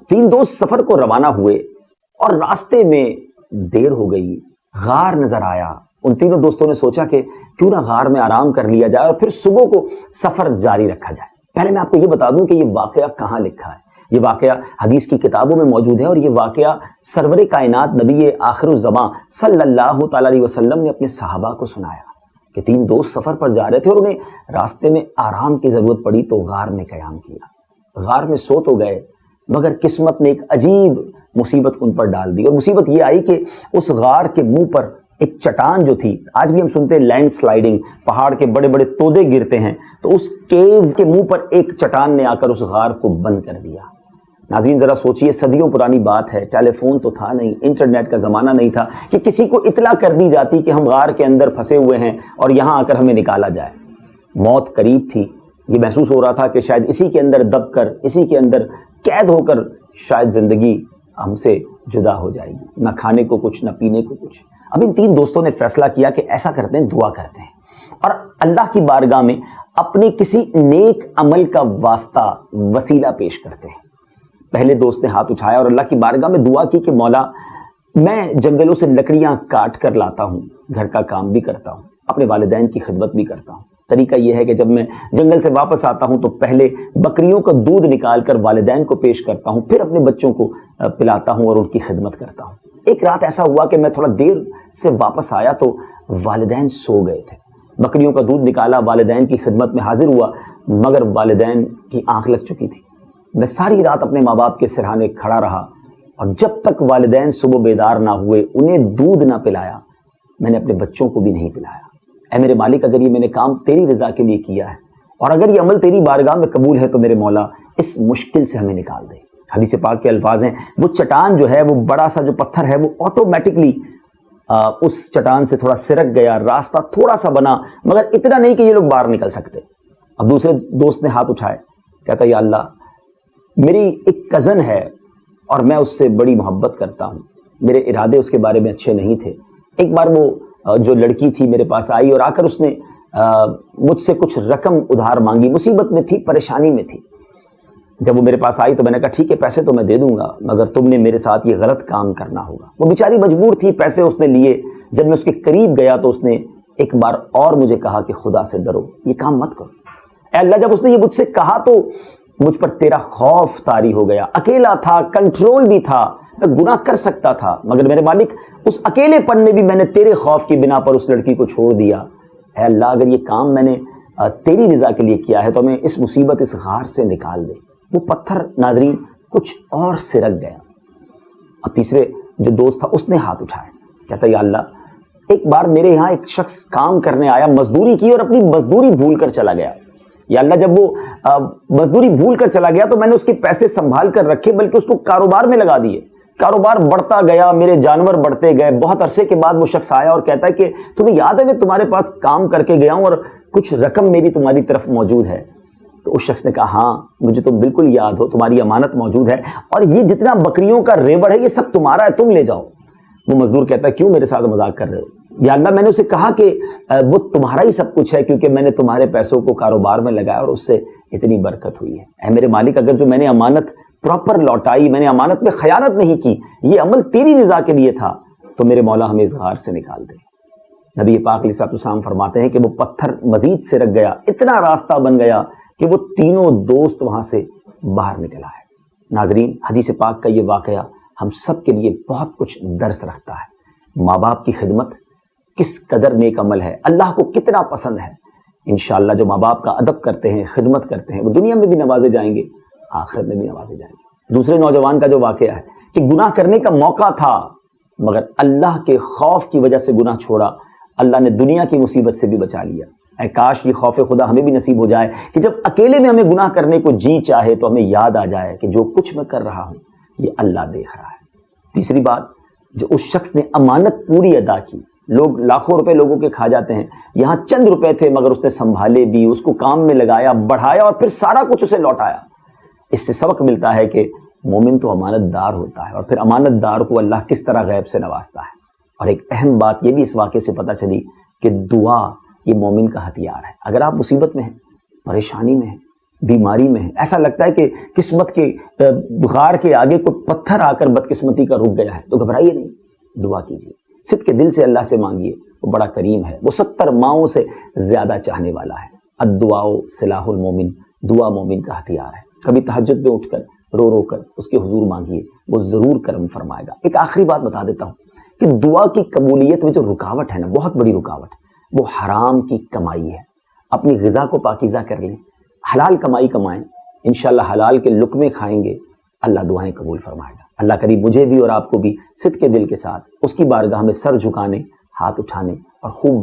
تین دوست سفر کو روانہ ہوئے اور راستے میں دیر ہو گئی، غار نظر آیا۔ ان تینوں دوستوں نے سوچا کہ کیوں نہ غار میں آرام کر لیا جائے اور پھر صبح کو سفر جاری رکھا جائے۔ پہلے میں آپ کو یہ بتا دوں کہ یہ واقعہ کہاں لکھا ہے۔ یہ واقعہ حدیث کی کتابوں میں موجود ہے، اور یہ واقعہ سرور کائنات نبی آخر الزماں صلی اللہ تعالی علیہ وسلم نے اپنے صحابہ کو سنایا کہ تین دوست سفر پر جا رہے تھے اور انہیں راستے میں آرام کی ضرورت پڑی تو غار میں قیام کیا۔ غار میں سو تو گئے، مگر قسمت نے ایک عجیب مصیبت ان پر ڈال دی، اور مصیبت یہ آئی کہ اس غار کے منہ پر ایک چٹان جو تھی، آج بھی ہم سنتے ہیں لینڈ سلائیڈنگ، پہاڑ کے بڑے بڑے تودے گرتے ہیں، تو اس کیو کے منہ پر ایک چٹان نے آ کر اس غار کو بند کر دیا۔ ناظرین ذرا سوچئے، صدیوں پرانی بات ہے، ٹیلی فون تو تھا نہیں، انٹرنیٹ کا زمانہ نہیں تھا کہ کسی کو اطلاع کر دی جاتی کہ ہم غار کے اندر پھنسے ہوئے ہیں اور یہاں آ کر ہمیں نکالا جائے۔ موت قریب تھی، یہ محسوس ہو رہا تھا کہ شاید اسی کے اندر دب کر، اسی کے اندر قید ہو کر شاید زندگی ہم سے جدا ہو جائے گی، نہ کھانے کو کچھ، نہ پینے کو کچھ۔ اب ان تین دوستوں نے فیصلہ کیا کہ ایسا کرتے ہیں، دعا کرتے ہیں اور اللہ کی بارگاہ میں اپنے کسی نیک عمل کا واسطہ، وسیلہ پیش کرتے ہیں۔ پہلے دوست نے ہاتھ اٹھایا اور اللہ کی بارگاہ میں دعا کی کہ مولا، میں جنگلوں سے لکڑیاں کاٹ کر لاتا ہوں، گھر کا کام بھی کرتا ہوں، اپنے والدین کی خدمت بھی کرتا ہوں۔ طریقہ یہ ہے کہ جب میں جنگل سے واپس آتا ہوں تو پہلے بکریوں کا دودھ نکال کر والدین کو پیش کرتا ہوں، پھر اپنے بچوں کو پلاتا ہوں اور ان کی خدمت کرتا ہوں۔ ایک رات ایسا ہوا کہ میں تھوڑا دیر سے واپس آیا تو والدین سو گئے تھے۔ بکریوں کا دودھ نکالا، والدین کی خدمت میں حاضر ہوا، مگر والدین کی آنکھ لگ چکی تھی۔ میں ساری رات اپنے ماں باپ کے سرہانے کھڑا رہا، اور جب تک والدین صبح بیدار نہ ہوئے، انہیں دودھ نہ پلایا، میں نے اپنے بچوں کو بھی نہیں پلایا۔ اے میرے مالک، اگر یہ میں نے کام تیری رضا کے لیے کیا ہے اور اگر یہ عمل تیری بارگاہ میں قبول ہے تو میرے مولا اس مشکل سے ہمیں نکال دے۔ حدیث پاک کے الفاظ ہیں، وہ چٹان جو ہے، وہ بڑا سا جو پتھر ہے، وہ آٹومیٹکلی اس چٹان سے تھوڑا سرک گیا، راستہ تھوڑا سا بنا، مگر اتنا نہیں کہ یہ لوگ باہر نکل سکتے۔ اب دوسرے دوست نے ہاتھ اٹھائے، کہتا یا اللہ، میری ایک کزن ہے اور میں اس سے بڑی محبت کرتا ہوں، میرے ارادے اس کے بارے میں اچھے نہیں تھے۔ ایک بار وہ جو لڑکی تھی میرے پاس آئی اور آ کر اس نے مجھ سے کچھ رقم ادھار مانگی، مصیبت میں تھی، پریشانی میں تھی۔ جب وہ میرے پاس آئی تو میں نے کہا ٹھیک ہے، پیسے تو میں دے دوں گا، مگر تم نے میرے ساتھ یہ غلط کام کرنا ہوگا۔ وہ بیچاری مجبور تھی، پیسے اس نے لیے۔ جب میں اس کے قریب گیا تو اس نے ایک بار اور مجھے کہا کہ خدا سے ڈرو، یہ کام مت کرو۔ اے اللہ، جب اس نے یہ مجھ سے کہا تو مجھ پر تیرا خوف طاری ہو گیا۔ اکیلا تھا، کنٹرول بھی تھا، میں گناہ کر سکتا تھا، مگر میرے مالک اس اکیلے پن میں بھی میں نے تیرے خوف کی بنا پر اس لڑکی کو چھوڑ دیا۔ اے اللہ، اگر یہ کام میں نے تیری رضا کے لیے کیا ہے تو ہمیں اس مصیبت، اس غار سے نکال دے۔ وہ پتھر ناظرین کچھ اور سرک گیا۔ اب تیسرے جو دوست تھا اس نے ہاتھ اٹھایا، کہتا یا اللہ، ایک بار میرے یہاں ایک شخص کام کرنے آیا، مزدوری کی اور اپنی مزدوری بھول کر چلا گیا۔ یا اللہ، جب وہ مزدوری بھول کر چلا گیا تو میں نے اس کے پیسے سنبھال کر رکھے، بلکہ اس کو کاروبار میں لگا دیے۔ کاروبار بڑھتا گیا، میرے جانور بڑھتے گئے۔ بہت عرصے کے بعد وہ شخص آیا اور کہتا ہے کہ تمہیں یاد ہے میں تمہارے پاس کام کر کے گیا ہوں اور کچھ رقم میری تمہاری طرف موجود ہے؟ تو اس شخص نے کہا ہاں مجھے تو بالکل یاد ہو، تمہاری امانت موجود ہے اور یہ جتنا بکریوں کا ریوڑ ہے یہ سب تمہارا ہے، تم لے جاؤ۔ وہ مزدور کہتا ہے کیوں میرے ساتھ مذاق کر رہے ہو؟ یا اللہ، میں نے اسے کہا کہ وہ تمہارا ہی سب کچھ ہے، کیونکہ میں نے تمہارے پیسوں کو کاروبار میں لگایا اور اس سے اتنی برکت ہوئی ہے۔ اے میرے مالک، اگر جو میں نے امانت پراپر لوٹائی، میں نے امانت میں خیانت نہیں کی، یہ عمل تیری رضا کے لیے تھا، تو میرے مولا ہمیں اس غار سے نکال دے۔ نبی پاک علیہ الصلوۃ والسلام فرماتے ہیں کہ وہ پتھر مزید سرک گیا، اتنا راستہ بن گیا کہ وہ تینوں دوست وہاں سے باہر نکل آئے۔ ناظرین، حدیث پاک کا یہ واقعہ ہم سب کے لیے بہت کچھ درس رکھتا ہے۔ ماں باپ کی خدمت کس قدر نیک عمل ہے، اللہ کو کتنا پسند ہے۔ انشاءاللہ جو ماں باپ کا ادب کرتے ہیں، خدمت کرتے ہیں، وہ دنیا میں بھی نوازے جائیں گے، آخرت میں بھی نوازے جائیں گے۔ دوسرے نوجوان کا جو واقعہ ہے کہ گناہ کرنے کا موقع تھا، مگر اللہ کے خوف کی وجہ سے گناہ چھوڑا، اللہ نے دنیا کی مصیبت سے بھی بچا لیا۔ اے کاش یہ خوف خدا ہمیں بھی نصیب ہو جائے کہ جب اکیلے میں ہمیں گناہ کرنے کو جی چاہے تو ہمیں یاد آ جائے کہ جو کچھ میں کر رہا ہوں یہ اللہ دیکھ رہا ہے۔ تیسری بات، جو اس شخص نے امانت پوری ادا کی، لوگ لاکھوں روپے لوگوں کے کھا جاتے ہیں، یہاں چند روپے تھے مگر اس نے سنبھالے بھی، اس کو کام میں لگایا، بڑھایا اور پھر سارا کچھ اسے لوٹایا۔ اس سے سبق ملتا ہے کہ مومن تو امانت دار ہوتا ہے، اور پھر امانت دار کو اللہ کس طرح غیب سے نوازتا ہے۔ اور ایک اہم بات یہ بھی اس واقعے سے پتہ چلی کہ دعا یہ مومن کا ہتھیار ہے۔ اگر آپ مصیبت میں ہیں، پریشانی میں ہیں، بیماری میں ہے, ایسا لگتا ہے کہ قسمت کے غار کے آگے کوئی پتھر آ کر بدقسمتی کا رک گیا ہے, تو گھبرائیے نہیں, دعا کیجیے, صدق کے دل سے اللہ سے مانگیے, وہ بڑا کریم ہے, وہ 70 ماؤں سے زیادہ چاہنے والا ہے. الدعاء سلاح المومن, دعا مومن کا ہتھیار ہے. کبھی تہجد میں اٹھ کر رو رو کر اس کے حضور مانگیے, وہ ضرور کرم فرمائے گا. ایک آخری بات بتا دیتا ہوں کہ دعا کی قبولیت میں جو رکاوٹ ہے نا, بہت بڑی رکاوٹ, وہ حرام کی کمائی ہے. اپنی غذا کو پاکیزہ کر لیں, حلال کمائی کمائیں, انشاءاللہ حلال کے لقمے کھائیں گے, اللہ دعائیں قبول فرمائے گا. اللہ کریم مجھے بھی اور آپ کو بھی صدق کے دل کے ساتھ اس کی بارگاہ میں سر جھکانے, ہاتھ اٹھانے اور خوب